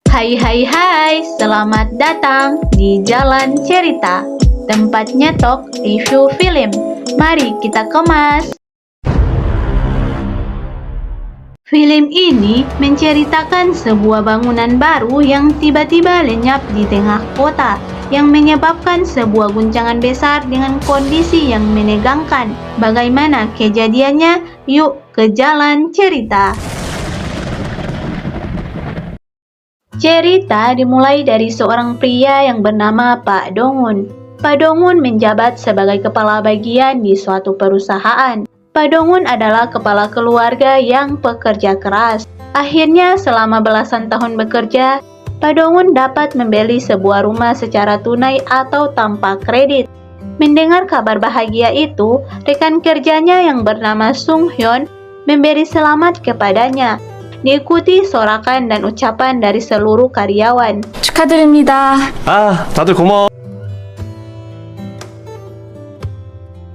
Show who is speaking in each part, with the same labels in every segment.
Speaker 1: Hai hai hai, selamat datang di Jalan Cerita, tempat nyetok review film. Mari kita kemas. Film ini menceritakan sebuah bangunan baru yang tiba-tiba lenyap di tengah kota, yang menyebabkan sebuah guncangan besar dengan kondisi yang menegangkan. Bagaimana kejadiannya? Yuk ke Jalan Cerita. Cerita dimulai dari seorang pria yang bernama Pak Dongun. Pak Dongun menjabat sebagai kepala bagian di suatu perusahaan. Pak Dongun adalah kepala keluarga yang pekerja keras. Akhirnya selama belasan tahun bekerja, Pak Dongun dapat membeli sebuah rumah secara tunai atau tanpa kredit. Mendengar kabar bahagia itu, rekan kerjanya yang bernama Sung Hyun memberi selamat kepadanya. Diikuti sorakan dan ucapan dari seluruh karyawan.
Speaker 2: 축하드립니다.
Speaker 3: 다들 고마워.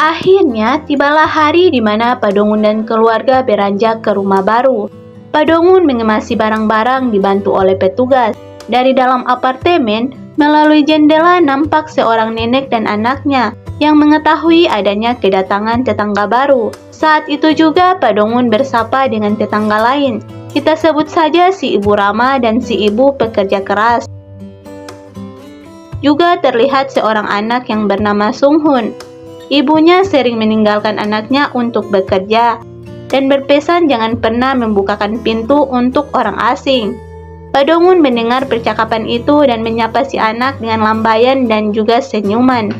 Speaker 1: Akhirnya, tibalah hari di mana Pak Dongun dan keluarga beranjak ke rumah baru. Pak Dongun mengemasi barang-barang dibantu oleh petugas. Dari dalam apartemen, melalui jendela nampak seorang nenek dan anaknya yang mengetahui adanya kedatangan tetangga baru. Saat itu juga Pak Dongun bersapa dengan tetangga lain. Kita sebut saja si Ibu Rama dan si Ibu pekerja keras. Juga terlihat seorang anak yang bernama Sung Hun. Ibunya sering meninggalkan anaknya untuk bekerja dan berpesan jangan pernah membukakan pintu untuk orang asing. Pak Dongun mendengar percakapan itu dan menyapa si anak dengan lambaian dan juga senyuman.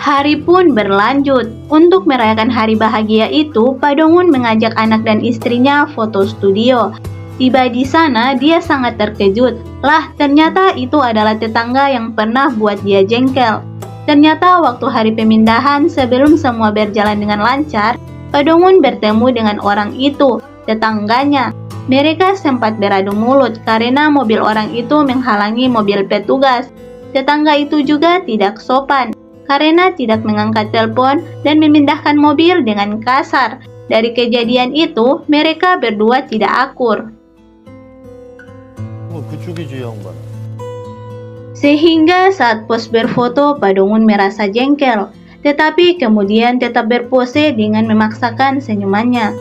Speaker 1: Hari pun berlanjut. Untuk merayakan hari bahagia itu, Pak Dongun mengajak anak dan istrinya foto studio. Tiba di sana, dia sangat terkejut. Lah, ternyata itu adalah tetangga yang pernah buat dia jengkel. Ternyata waktu hari pemindahan, sebelum semua berjalan dengan lancar, Pak Dongun bertemu dengan orang itu, tetangganya. Mereka sempat beradu mulut karena mobil orang itu menghalangi mobil petugas. Tetangga itu juga tidak sopan karena tidak mengangkat telepon dan memindahkan mobil dengan kasar. Dari kejadian itu, mereka berdua tidak akur. Sehingga saat pos berfoto, Pak Dongun merasa jengkel, tetapi kemudian tetap berpose dengan memaksakan senyumannya.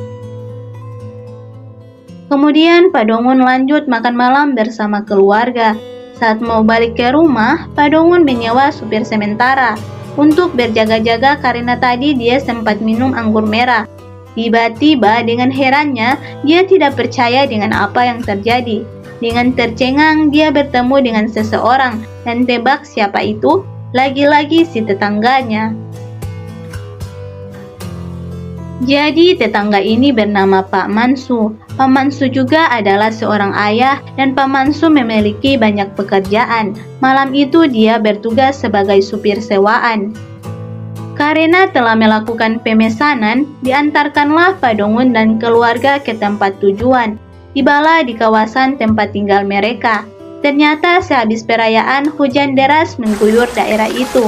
Speaker 1: Kemudian Pak Dongun lanjut makan malam bersama keluarga. Saat mau balik ke rumah, Pak Dongun menyewa supir sementara untuk berjaga-jaga karena tadi dia sempat minum anggur merah. Tiba-tiba dengan herannya, dia tidak percaya dengan apa yang terjadi. Dengan tercengang, dia bertemu dengan seseorang dan tebak siapa itu? Lagi-lagi si tetangganya. Jadi tetangga ini bernama Pak Mansu. Pak Mansu juga adalah seorang ayah dan Pak Mansu memiliki banyak pekerjaan. Malam itu dia bertugas sebagai supir sewaan. Karena telah melakukan pemesanan, diantarkanlah Pak Dongun dan keluarga ke tempat tujuan. Tibalah di kawasan tempat tinggal mereka. Ternyata sehabis perayaan, hujan deras mengguyur daerah itu.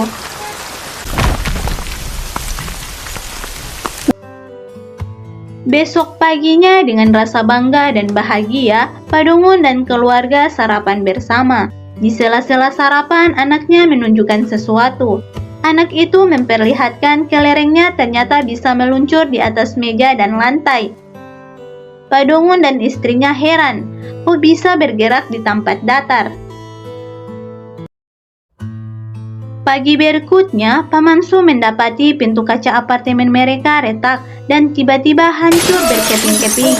Speaker 1: Besok paginya dengan rasa bangga dan bahagia, Pak Dongun dan keluarga sarapan bersama. Di sela-sela sarapan, anaknya menunjukkan sesuatu. Anak itu memperlihatkan kelerengnya ternyata bisa meluncur di atas meja dan lantai. Pak Dongun dan istrinya heran, kok bisa bergerak di tempat datar. Pagi berikutnya, Pak Mansu mendapati pintu kaca apartemen mereka retak dan tiba-tiba hancur berkeping-keping.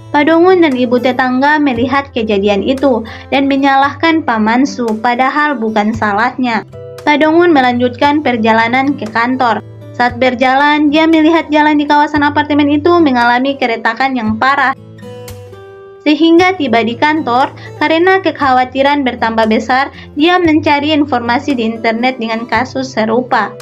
Speaker 1: Pak Dongun dan ibu tetangga melihat kejadian itu dan menyalahkan Pak Mansu, padahal bukan salahnya. Pak Dongun melanjutkan perjalanan ke kantor. Saat berjalan, dia melihat jalan di kawasan apartemen itu mengalami keretakan yang parah. Sehingga tiba di kantor, karena kekhawatiran bertambah besar, dia mencari informasi di internet dengan kasus serupa.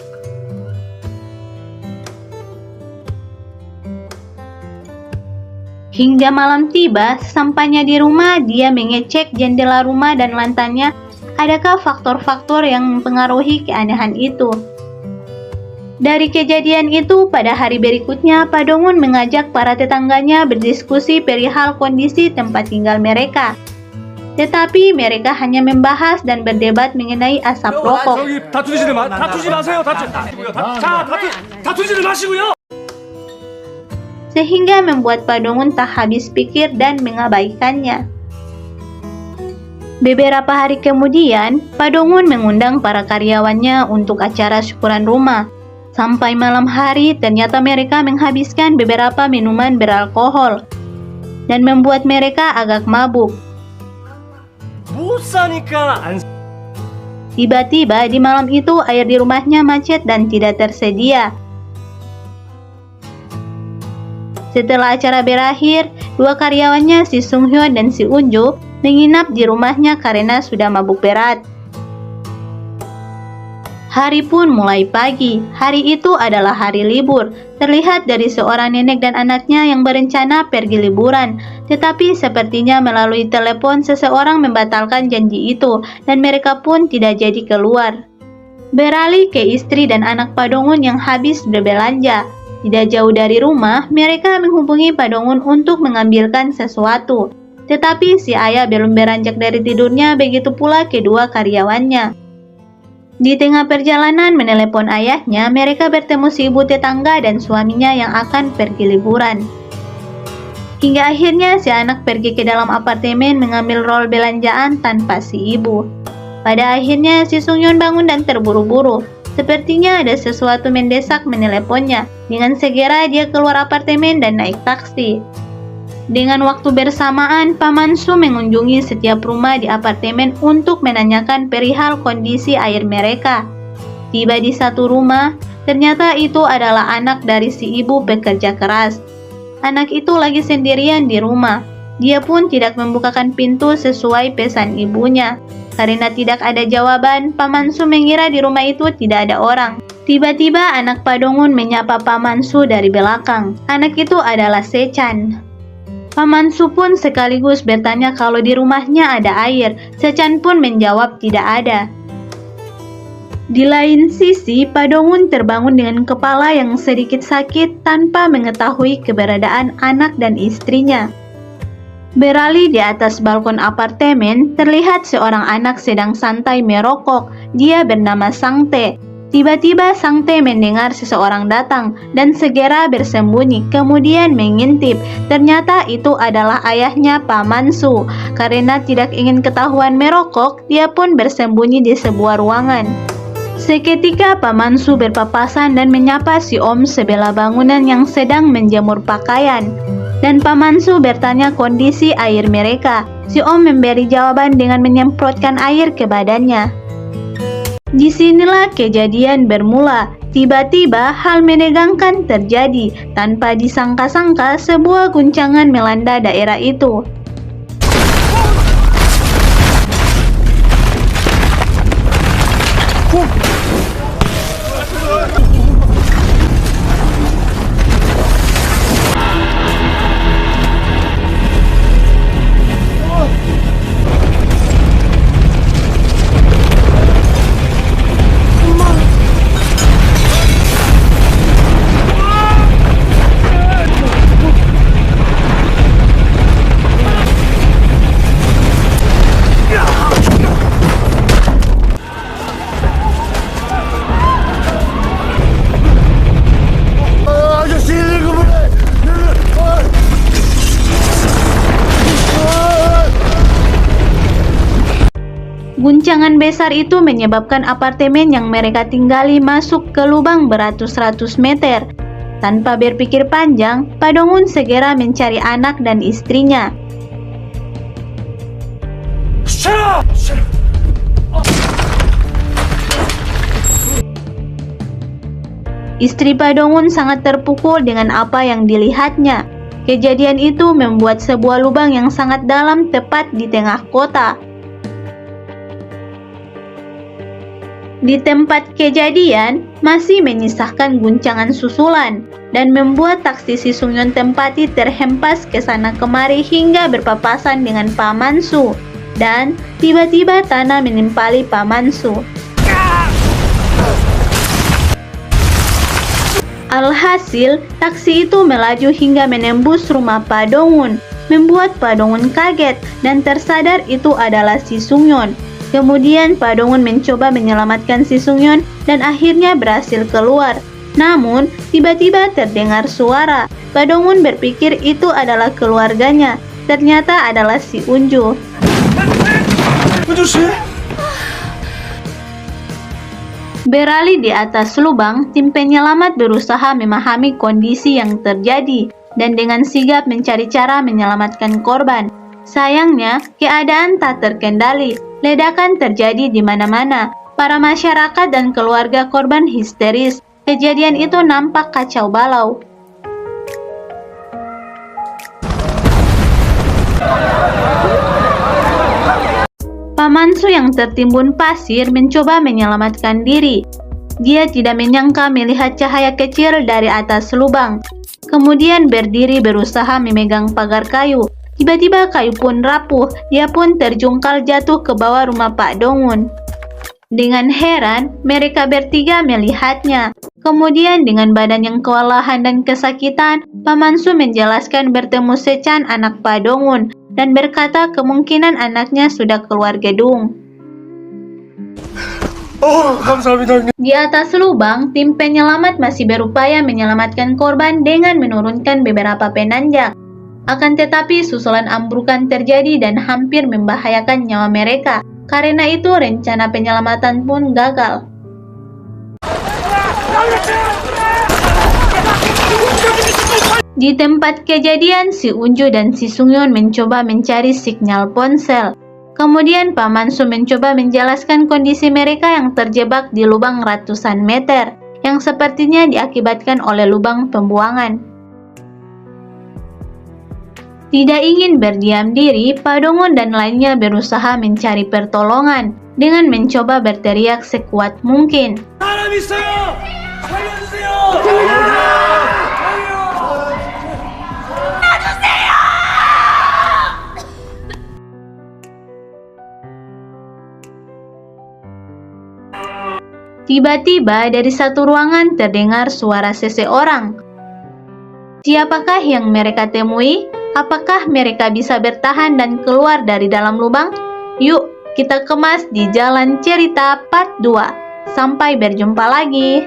Speaker 1: Hingga malam tiba, sampainya di rumah, dia mengecek jendela rumah dan lantainya, adakah faktor-faktor yang mempengaruhi keanehan itu. Dari kejadian itu, pada hari berikutnya, Pak Dongun mengajak para tetangganya berdiskusi perihal kondisi tempat tinggal mereka. Tetapi mereka hanya membahas dan berdebat mengenai asap rokok. Sehingga membuat Pak Dongun tak habis pikir dan mengabaikannya. Beberapa hari kemudian, Pak Dongun mengundang para karyawannya untuk acara syukuran rumah. Sampai malam hari, ternyata mereka menghabiskan beberapa minuman beralkohol dan membuat mereka agak mabuk. Tiba-tiba di malam itu air di rumahnya macet dan tidak tersedia. Setelah acara berakhir, dua karyawannya si Sung Hyun dan si Unjo menginap di rumahnya karena sudah mabuk berat. Hari pun mulai pagi. Hari itu adalah hari libur. Terlihat dari seorang nenek dan anaknya yang berencana pergi liburan. Tetapi sepertinya melalui telepon seseorang membatalkan janji itu dan mereka pun tidak jadi keluar. Beralih ke istri dan anak Pak Dongun yang habis berbelanja. Tidak jauh dari rumah, mereka menghubungi Pak Dongun untuk mengambilkan sesuatu. Tetapi si ayah belum beranjak dari tidurnya, begitu pula kedua karyawannya. Di tengah perjalanan menelepon ayahnya, mereka bertemu si ibu tetangga dan suaminya yang akan pergi liburan. Hingga akhirnya si anak pergi ke dalam apartemen mengambil rol belanjaan tanpa si ibu. Pada akhirnya si Sung Hyun bangun dan terburu-buru. Sepertinya ada sesuatu mendesak meneleponnya. Dengan segera dia keluar apartemen dan naik taksi. Dengan waktu bersamaan, Pak Mansu mengunjungi setiap rumah di apartemen untuk menanyakan perihal kondisi air mereka. Tiba di satu rumah, ternyata itu adalah anak dari si ibu pekerja keras. Anak itu lagi sendirian di rumah. Dia pun tidak membukakan pintu sesuai pesan ibunya. Karena tidak ada jawaban, Pak Mansu mengira di rumah itu tidak ada orang. Tiba-tiba anak Pak Dongun menyapa Pak Mansu dari belakang. Anak itu adalah Sechan. Pak Mansu pun sekaligus bertanya kalau di rumahnya ada air. Sechan pun menjawab tidak ada. Di lain sisi, Pak Dongun terbangun dengan kepala yang sedikit sakit tanpa mengetahui keberadaan anak dan istrinya. Beralih di atas balkon apartemen, terlihat seorang anak sedang santai merokok. Dia bernama Sang Tae. Tiba-tiba Sang Tae mendengar seseorang datang dan segera bersembunyi, kemudian mengintip. Ternyata itu adalah ayahnya Pak Mansu. Karena tidak ingin ketahuan merokok, dia pun bersembunyi di sebuah ruangan. Seketika Pak Mansu berpapasan dan menyapa si Om sebelah bangunan yang sedang menjemur pakaian. Dan Pak Mansu bertanya kondisi air mereka. Si Om memberi jawaban dengan menyemprotkan air ke badannya. Disinilah kejadian bermula. Tiba-tiba hal menegangkan terjadi. Tanpa disangka-sangka sebuah guncangan melanda daerah itu. Guncangan besar itu menyebabkan apartemen yang mereka tinggali masuk ke lubang beratus-ratus meter. Tanpa berpikir panjang, Pak Dongun segera mencari anak dan istrinya. Istri Pak Dongun sangat terpukul dengan apa yang dilihatnya. Kejadian itu membuat sebuah lubang yang sangat dalam tepat di tengah kota. Di tempat kejadian masih menyisakan guncangan susulan dan membuat taksi si Sung Hyun tempati terhempas ke sana kemari hingga berpapasan dengan Pak Mansu. Dan tiba-tiba tanah menimpali Pak Mansu. Alhasil, taksi itu melaju hingga menembus rumah Pak Dong-un, membuat Pak Dong-un kaget dan tersadar itu adalah Si Sung-yeon. Kemudian Pak Dong-un mencoba menyelamatkan Si Sung-yeon dan akhirnya berhasil keluar. Namun, tiba-tiba terdengar suara. Pak Dong-un berpikir itu adalah keluarganya. Ternyata adalah si Unju. Beralih di atas lubang, tim penyelamat berusaha memahami kondisi yang terjadi dan dengan sigap mencari cara menyelamatkan korban. Sayangnya, keadaan tak terkendali. Ledakan terjadi di mana-mana. Para masyarakat dan keluarga korban histeris. Kejadian itu nampak kacau balau. Pamansu yang tertimbun pasir mencoba menyelamatkan diri. Dia tidak menyangka melihat cahaya kecil dari atas lubang. Kemudian berdiri berusaha memegang pagar kayu. Tiba-tiba kayu pun rapuh. Dia pun terjungkal jatuh ke bawah rumah Pak Dong-un. Dengan heran, mereka bertiga melihatnya. Kemudian dengan badan yang kewalahan dan kesakitan, Pamansu menjelaskan bertemu Sechan anak Pak Dong-un dan berkata kemungkinan anaknya sudah keluar gedung. Di atas lubang, tim penyelamat masih berupaya menyelamatkan korban dengan menurunkan beberapa penanjak. Akan tetapi susulan ambrukan terjadi dan hampir membahayakan nyawa mereka. Karena itu rencana penyelamatan pun gagal. Di tempat kejadian, si Unju dan si Sung-yeon mencoba mencari sinyal ponsel. Kemudian Pamansu mencoba menjelaskan kondisi mereka yang terjebak di lubang ratusan meter, yang sepertinya diakibatkan oleh lubang pembuangan. Tidak ingin berdiam diri, Pak Dong-un dan lainnya berusaha mencari pertolongan dengan mencoba berteriak sekuat mungkin. Tiba-tiba dari satu ruangan terdengar suara seseorang. Siapakah yang mereka temui? Apakah mereka bisa bertahan dan keluar dari dalam lubang? Yuk, kita kemas di Jalan Cerita Part 2. Sampai berjumpa lagi.